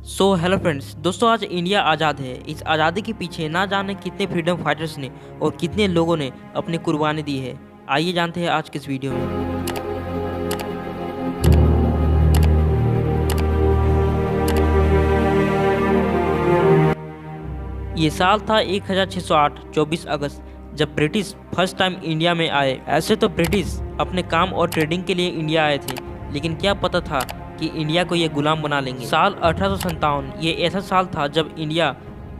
Hello friends, दोस्तों आज India आज़ाद है। इस आज़ादी के पीछे ना जाने कितने फ्रीडम फाइटर्स ने और कितने लोगों ने अपनी कुर्बानी दी है। आइए जानते हैं आज के इस वीडियो में। ये साल था 1608 24 अगस्त, जब ब्रिटिश फर्स्ट टाइम इंडिया में आए। ऐसे तो ब्रिटिश अपने काम और ट्रेडिंग के लिए इंडिया आए थे, लेकिन क्या पता था कि इंडिया को ये गुलाम बना लेंगे। साल 1857 ये ऐसा साल था जब इंडिया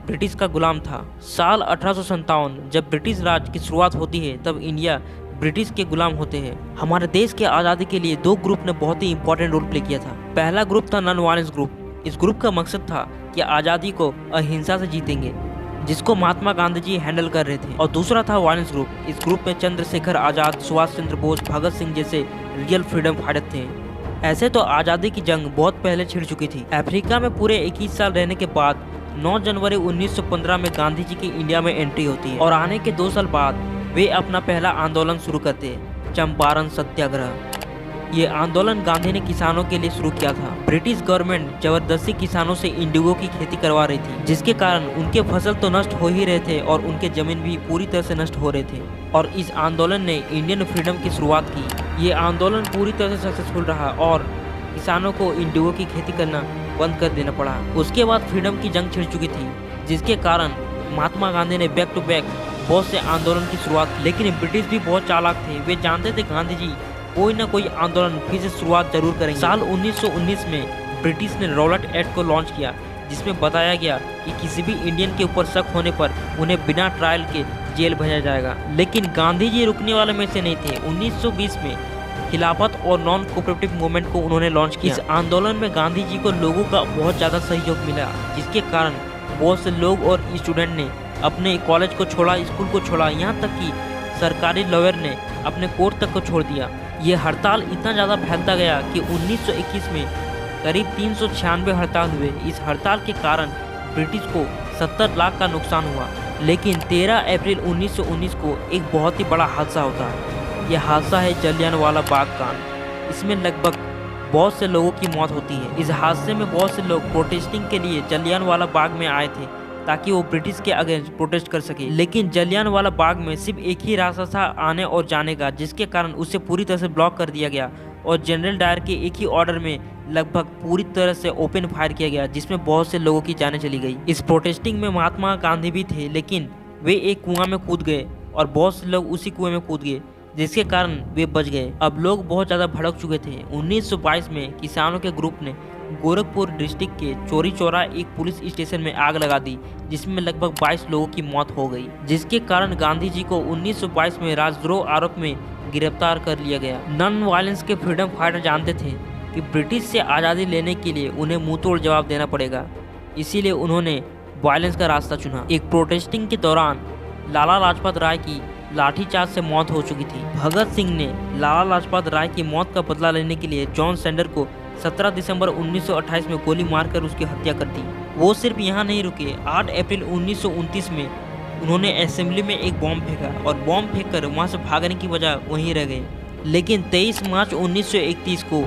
ब्रिटिश का गुलाम था। साल 1857 जब ब्रिटिश राज की शुरुआत होती है, तब इंडिया ब्रिटिश के गुलाम होते हैं। हमारे देश के आज़ादी के लिए दो ग्रुप ने बहुत ही इंपॉर्टेंट रोल प्ले किया था। पहला ग्रुप था नॉन वायलेंस ग्रुप। इस ग्रुप का मकसद था कि आज़ादी को अहिंसा से जीतेंगे, जिसको महात्मा गांधी जी हैंडल कर रहे थे। और दूसरा था वायलेंस ग्रुप। इस ग्रुप में चंद्रशेखर आज़ाद, सुभाष चंद्र बोस, भगत सिंह जैसे रियल फ्रीडम फाइटर थे। ऐसे तो आज़ादी की जंग बहुत पहले छिड़ चुकी थी। अफ्रीका में पूरे 21 साल रहने के बाद 9 जनवरी 1915 में गांधी जी की इंडिया में एंट्री होती है और आने के 2 साल बाद वे अपना पहला आंदोलन शुरू करते हैं, चंपारण सत्याग्रह। ये आंदोलन गांधी ने किसानों के लिए शुरू किया था। ब्रिटिश गवर्नमेंट जबरदस्ती किसानों से इंडिगो की खेती करवा रही थी, जिसके कारण उनके फसल तो नष्ट हो ही रहे थे और उनके जमीन भी पूरी तरह से नष्ट हो रहे थे। और इस आंदोलन ने इंडियन फ्रीडम की शुरुआत की। ये आंदोलन पूरी तरह से सक्सेसफुल रहा और किसानों को इंडिगो की खेती करना बंद कर देना पड़ा। उसके बाद फ्रीडम की जंग छिड़ चुकी थी, जिसके कारण महात्मा गांधी ने बैक टू बैक बहुत से आंदोलन की शुरुआत की। लेकिन ब्रिटिश भी बहुत चालाक थे। वे जानते थे गांधी जी कोई ना कोई आंदोलन फिर से शुरुआत जरूर करेंगे। साल 1919 में ब्रिटिश ने रॉलेट एक्ट को लॉन्च किया, जिसमें बताया गया कि किसी भी इंडियन के ऊपर शक होने पर उन्हें बिना ट्रायल के जेल भेजा जाएगा। लेकिन गांधी जी रुकने वाले में से नहीं थे। 1920 में खिलाफत और नॉन कोऑपरेटिव मूवमेंट को उन्होंने लॉन्च किया। इस आंदोलन में गांधी जी को लोगों का बहुत ज़्यादा सहयोग मिला, जिसके कारण बहुत से लोग और स्टूडेंट ने अपने कॉलेज को छोड़ा, स्कूल को छोड़ा, यहाँ तक कि सरकारी लॉयर ने अपने कोर्ट तक को छोड़ दिया। ये हड़ताल इतना ज़्यादा फैलता गया कि 1921 में करीब 396 हड़ताल हुए। इस हड़ताल के कारण ब्रिटिश को 70 लाख का नुकसान हुआ। लेकिन 13 अप्रैल 1919 को एक बहुत ही बड़ा हादसा होता है। यह हादसा है जलियांवाला बाग कांड। इसमें लगभग बहुत से लोगों की मौत होती है। इस हादसे में बहुत से लोग प्रोटेस्टिंग के लिए जलियांवाला बाग में आए थे, ताकि वो ब्रिटिश के अगेंस्ट प्रोटेस्ट कर सके। लेकिन जलियांवाला बाग में सिर्फ एक ही रास्ता था आने और जाने का, जिसके कारण उसे पूरी तरह से ब्लॉक कर दिया गया और जनरल डायर के एक ही ऑर्डर में लगभग पूरी तरह से ओपन फायर किया गया, जिसमें बहुत से लोगों की जानें चली गई। इस प्रोटेस्टिंग में महात्मा गांधी भी थे, लेकिन वे एक कुआं में कूद गए और बहुत से लोग उसी कुएं में कूद गए, जिसके कारण वे बच गए। अब लोग बहुत ज़्यादा भड़क चुके थे। 1922 में किसानों के ग्रुप ने गोरखपुर डिस्ट्रिक्ट के चौरी चौरा एक पुलिस स्टेशन में आग लगा दी, जिसमें लगभग 22 लोगों की मौत हो गई, जिसके कारण गांधी जी को 1922 में राजद्रोह आरोप में गिरफ्तार कर लिया गया। नॉन वायलेंस के फ्रीडम फाइटर जानते थे कि ब्रिटिश से आज़ादी लेने के लिए उन्हें मुंहतोड़ जवाब देना पड़ेगा, इसीलिए उन्होंने वायलेंस का रास्ता चुना। एक प्रोटेस्टिंग के दौरान लाला लाजपत राय की लाठीचार्ज से मौत हो चुकी थी। भगत सिंह ने लाला लाजपत राय की मौत का बदला लेने के लिए जॉन सेंडर को 17 दिसंबर 1928 में गोली मारकर उसकी हत्या कर दी। वो सिर्फ यहाँ नहीं रुके। 8 अप्रैल 1929 में उन्होंने असेंबली में एक बॉम्ब फेंका और बॉम्ब फेंककर वहाँ से भागने की बजाय वहीं रह गए। लेकिन 23 मार्च 1931 को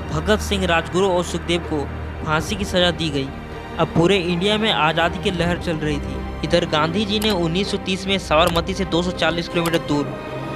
भगत सिंह, राजगुरु और सुखदेव को फांसी की सजा दी गई। अब पूरे इंडिया में आज़ादी की लहर चल रही थी। इधर गांधी जी ने 1930 में साबरमती से 240 किलोमीटर दूर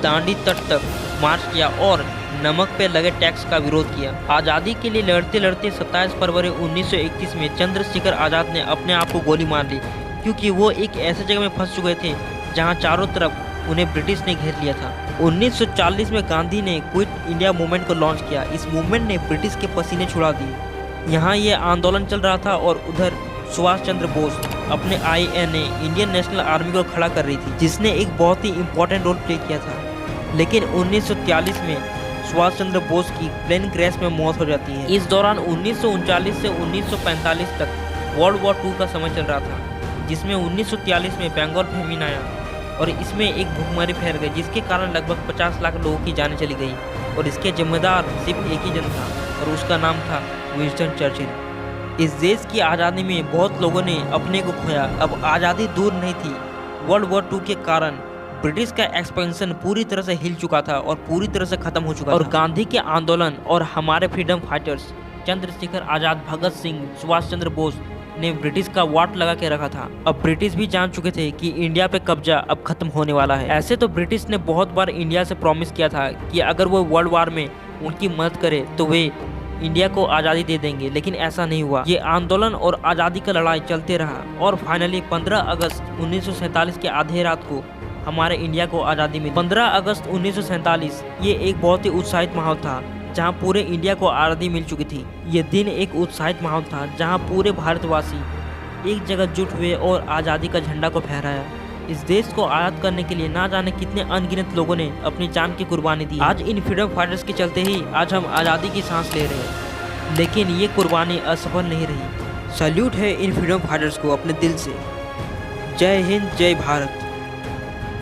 दांडी तट तक मार्च किया और नमक पे लगे टैक्स का विरोध किया। आज़ादी के लिए लड़ते लड़ते 27 फरवरी 1931 में चंद्रशेखर आज़ाद ने अपने आप को गोली मार ली, क्योंकि वो एक ऐसे जगह में फंस चुके थे जहां चारों तरफ उन्हें ब्रिटिश ने घेर लिया था। 1940 में गांधी ने क्विट इंडिया मूवमेंट को लॉन्च किया। इस मूवमेंट ने ब्रिटिश के पसीने छुड़ा दिए। यहाँ ये आंदोलन चल रहा था और उधर सुभाष चंद्र बोस अपने INA इंडियन नेशनल आर्मी को खड़ा कर रही थी, जिसने एक बहुत ही इम्पोर्टेंट रोल प्ले किया था। लेकिन 1943 में सुभाष चंद्र बोस की प्लेन क्रैश में मौत हो जाती है। इस दौरान 1939 से 1945 तक वर्ल्ड वॉर 2 का समय चल रहा था, जिसमें 1943 में बंगाल फेमिन आया और इसमें एक भूखमरी फैल गई, जिसके कारण लगभग 50 लाख लोगों की जानें चली गई। और इसके जिम्मेदार सिर्फ एक ही जन था और उसका नाम था विंस्टन चर्चिल। इस देश की आज़ादी में बहुत लोगों ने अपने को खोया। अब आज़ादी दूर नहीं थी। वर्ल्ड वॉर 2 के कारण ब्रिटिश का एक्सपेंशन पूरी तरह से हिल चुका था और पूरी तरह से खत्म हो चुका था। और गांधी के आंदोलन और हमारे फ्रीडम फाइटर्स चंद्रशेखर आजाद, भगत सिंह, सुभाष चंद्र बोस ने ब्रिटिश का वाट लगा के रखा था। अब ब्रिटिश भी जान चुके थे कि इंडिया पे कब्जा अब खत्म होने वाला है। ऐसे तो ब्रिटिश ने बहुत बार इंडिया से प्रॉमिस किया था कि अगर वो वर्ल्ड वार में उनकी मदद करे तो वे इंडिया को आज़ादी दे देंगे, लेकिन ऐसा नहीं हुआ। ये आंदोलन और आज़ादी का लड़ाई चलते रहा और फाइनली 15 अगस्त 1947 के आधे रात को हमारे इंडिया को आज़ादी मिली। 15 अगस्त 1947 ये एक बहुत ही उत्साहित माहौल था जहां पूरे इंडिया को आज़ादी मिल चुकी थी। ये दिन एक उत्साहित माहौल था जहां पूरे भारतवासी एक जगह जुट हुए और आज़ादी का झंडा को फहराया। इस देश को आज़ाद करने के लिए ना जाने कितने अनगिनत लोगों ने अपनी जान की कुर्बानी दी। आज इन फ्रीडम फाइटर्स के चलते ही आज हम आज़ादी की सांस ले रहे हैं, लेकिन ये कुर्बानी असफल नहीं रही। सैल्यूट है इन फ्रीडम फाइटर्स को अपने दिल से। जय हिंद, जय भारत।